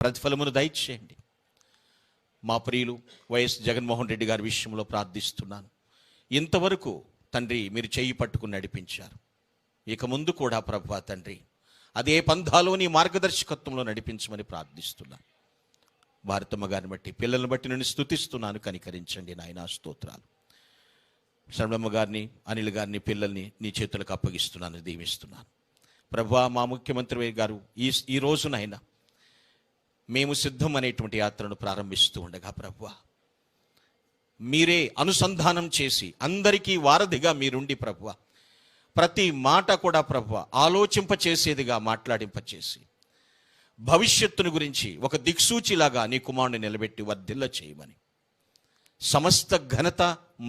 ప్రతిఫలమును దయచేయండి. మా ప్రియులు వైఎస్ జగన్మోహన్ రెడ్డి గారి విషయంలో ప్రార్థిస్తున్నాను. ఇంతవరకు తండ్రి మీరు చేయి పట్టుకుని నడిపించారు. ఇక ముందు కూడా ప్రభువా తండ్రి అదే పంథాలోని మార్గదర్శకత్వంలో నడిపించమని ప్రార్థిస్తున్నాను. భారతమ్మ గారిని బట్టి, పిల్లలను బట్టి నేను స్తుతిస్తున్నాను. కనికరించండి నాయనా, స్తోత్రాలు. శరణమ్మ గారిని, అనిల్ గారిని, పిల్లల్ని నీ చేతులకు అప్పగిస్తున్నాను, దీవిస్తున్నాను. ప్రభువా, మా ముఖ్యమంత్రి గారు ఈ రోజునైనా మేము సిద్ధం అనేటువంటి యాత్రను ప్రారంభిస్తూ ఉండగా ప్రభువా మీరే అనుసంధానం చేసి అందరికీ వారధిగా మీరుండి ప్రభువా ప్రతి మాట కూడా ప్రభువా ఆలోచింపచేసేదిగా మాట్లాడింపచేసి భవిష్యత్తును గురించి ఒక దిక్సూచిలాగా నీ కుమారుని నిలబెట్టి వర్ధిల్ల చేయమని సమస్త ఘనత,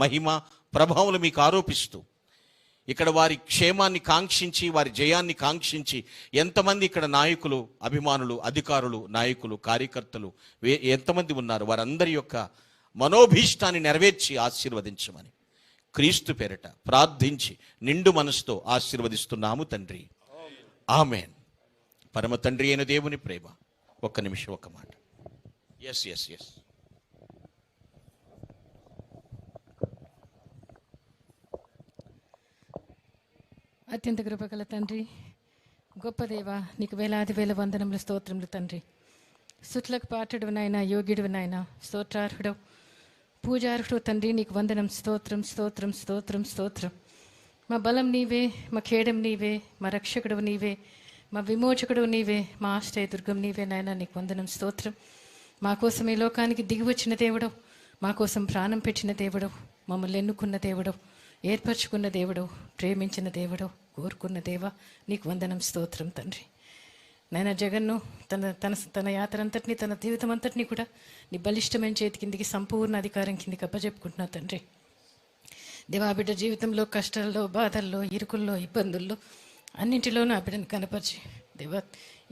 మహిమ, ప్రభావాలు మీకు ఆరోపిస్తూ ఇక్కడ వారి క్షేమాన్ని కాంక్షించి, వారి జయాన్ని కాంక్షించి ఎంతమంది ఇక్కడ నాయకులు, అభిమానులు, అధికారులు, నాయకులు, కార్యకర్తలు ఎంతమంది ఉన్నారు, వారందరి యొక్క మనోభీష్టాన్ని నెరవేర్చి ఆశీర్వదించమని క్రీస్తు పేరట ప్రార్థించి నిండు మనసుతో ఆశీర్వదిస్తున్నాము తండ్రి. ఆమేన్. పరమ తండ్రి అయిన దేవుని ప్రేమ, ఒక్క నిమిషం, ఒక్క మాట. ఎస్ ఎస్ ఎస్ అత్యంత కృపగల తండ్రి, గొప్ప దేవ, నీకు వేలాది వేల వందనములు, స్తోత్రములు తండ్రి. సుట్లకు పాటుడు నాయన, యోగ్యుడు నాయన, స్తోత్రార్హుడు, పూజార్హుడు తండ్రి, నీకు వందనం. స్తోత్రం స్తోత్రం స్తోత్రం స్తోత్రం. మా బలం నీవే, మా ఖేడం నీవే, మా రక్షకుడు నీవే, మా విమోచకుడు నీవే, మా ఆశ్రయ దుర్గం నీవే నాయన, నీకు వందనం. స్తోత్రం. మా కోసం ఈ లోకానికి దిగి వచ్చిన దేవుడు, మా కోసం ప్రాణం పెట్టిన దేవుడు, మమ్మల్ని ఎన్నుకున్న దేవుడు, ఏర్పరచుకున్న దేవుడు, ప్రేమించిన దేవుడు, కోరుకున్న దేవ, నీకు వందనం. స్తోత్రం తండ్రి. నాయన జగన్ను తన యాత్ర అంతటినీ, తన జీవితం అంతటినీ కూడా నీ బలిష్టమైన చేతి కిందికి, సంపూర్ణ అధికారం కిందికి అప్పచెప్పుకుంటున్నా తండ్రి. దేవా, బిడ్డ జీవితంలో కష్టాల్లో, బాధల్లో, ఇరుకుల్లో, ఇబ్బందుల్లో అన్నింటిలోనూ ఆ బిడ్డను కనపరిచి దేవా,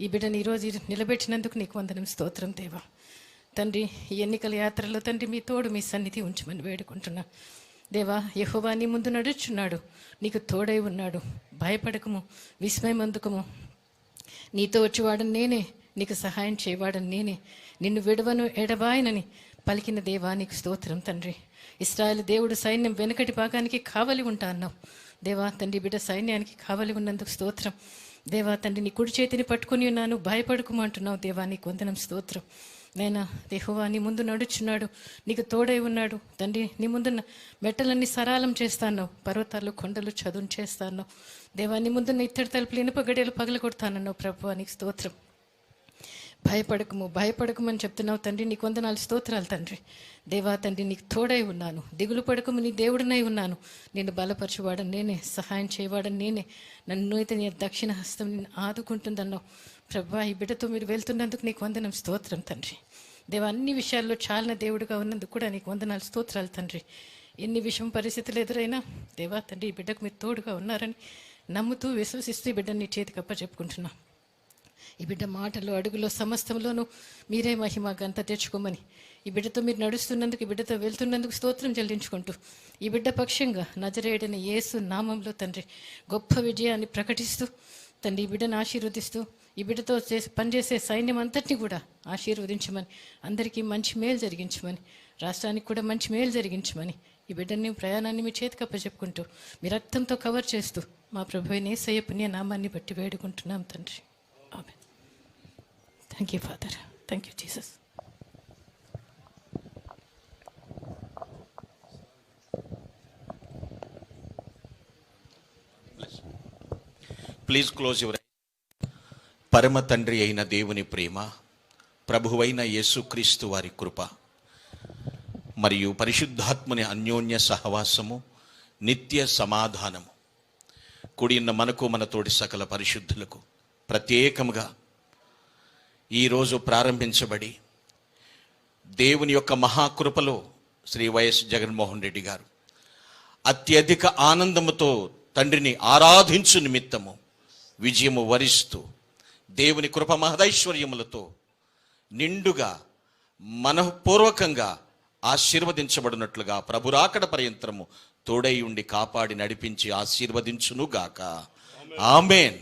ఈ బిడ్డను ఈరోజు నిలబెట్టినందుకు నీకు వందనం. స్తోత్రం దేవా. తండ్రి, ఈ ఎన్నికల యాత్రలో తండ్రి మీ తోడు, మీ సన్నిధి ఉంచమని వేడుకుంటున్నా దేవా. యెహోవా నీ ముందు నడుచున్నాడు, నీకు తోడై ఉన్నాడు, భయపడకము, విస్మయం అందుకము. నీతో వచ్చేవాడని నేనే, నీకు సహాయం చేయవాడని నేనే, నిన్ను విడవను ఎడబాయనని పలికిన దేవా, నీకు స్తోత్రం తండ్రి. ఇశ్రాయేలు దేవుడు సైన్యం వెనుకటి భాగానికి కావలి ఉంటా అన్నావు దేవా. తండ్రి, బిడ్డ సైన్యానికి కావలి ఉన్నందుకు స్తోత్రం దేవా. తండ్రి, నీ కుడి చేతిని పట్టుకుని ఉన్నాను, భయపడకమంటున్నావు దేవా, నీకు వందనం. స్తోత్రం నైనా. యెహోవా నీ ముందు నడుచున్నాడు, నీకు తోడై ఉన్నాడు తండ్రి. నీ ముందున్న మెట్టలన్నీ సరాలం చేస్తాను, పర్వతాలు, కొండలు చదును చేస్తాను దేవా. నీ ముందున్న ఇత్తడి తలుపులు, ఇనుప గడియలు పగలగొడతానన్నావు ప్రభువా, నీకు స్తోత్రం. భయపడకమని చెప్తున్నావు తండ్రి, నీకు వందనాలు, స్తోత్రాలు తండ్రి. దేవా తండ్రి, నీకు తోడై ఉన్నాను, దిగులు పడకము, నీ దేవుడినై ఉన్నాను. నేను బలపరచువాడని నేనే, సహాయం చేయవాడని నేనే, నన్ను అయితే నీ దక్షిణ హస్తం నిన్ను ఆదుకుంటుందన్నావు ప్రభువా. ఈ బిడ్డతో మీరు వెళ్తున్నందుకు నీకు వందనం. స్తోత్రం తండ్రి. దేవా, అన్ని విషయాల్లో చాలిన దేవుడుగా ఉన్నందుకు కూడా నీకు వందనాలు, స్తోత్రాలు తండ్రి. ఎన్ని విషయం పరిస్థితులు ఎదురైనా దేవా తండ్రి, ఈ బిడ్డకు మీరు తోడుగా ఉన్నారని నమ్ముతూ, విశ్వసిస్తూ ఈ బిడ్డని నీ చేతికి అప్పచెప్పుకుంటున్నా. ఈ బిడ్డ మాటలు, అడుగులో, సమస్తంలోనూ మీరే మహిమ, ఘనత తెచ్చుకోమని ఈ బిడ్డతో మీరు నడుస్తున్నందుకు, ఈ బిడ్డతో వెళ్తున్నందుకు స్తోత్రం చెల్లించుకుంటూ, ఈ బిడ్డ పక్షంగా నజరేయుడైన యేసు నామంలో తండ్రి గొప్ప విజయాన్ని ప్రకటిస్తూ తండ్రి, ఈ బిడ్డను ఆశీర్వదిస్తూ, ఈ బిడ్డతో పనిచేసే సైన్యం అంతటినీ కూడా ఆశీర్వదించమని, అందరికీ మంచి మేలు జరిగించమని, రాష్ట్రానికి కూడా మంచి మేలు జరిగించమని, ఈ బిడ్డని ప్రయాణాన్ని మీ చేతికి అప్పచెప్పుకుంటూ, మీ రక్తంతో కవర్ చేస్తూ, మా ప్రభువైన యేసయ్య పుణ్య నామాన్ని బట్టి వేడుకుంటున్నాం తండ్రి. Amen. Thank you father. Thank you Jesus. Please close your. పరమ తండ్రి అయిన దేవుని ప్రేమ, ప్రభువైన యేసుక్రీస్తు వారి కృప మరియు పరిశుద్ధాత్మని అన్యోన్య సహవాసము, నిత్య సమాధానము కూడిన మనకు, మన తోటి సకల పరిశుద్ధులకు ప్రత్యేకముగా ఈరోజు ప్రారంభించబడి దేవుని యొక్క మహాకృపలో శ్రీ వైఎస్ జగన్మోహన్ రెడ్డి గారు అత్యధిక ఆనందముతో తండ్రిని ఆరాధించు నిమిత్తము విజయము వరిస్తూ దేవుని కృప మహదైశ్వర్యములతో నిండుగా మనఃపూర్వకంగా ఆశీర్వదించబడినట్లుగా ప్రభురాకడ పర్యంతరము తోడై ఉండి కాపాడి నడిపించి ఆశీర్వదించునుగాక. ఆమేన్.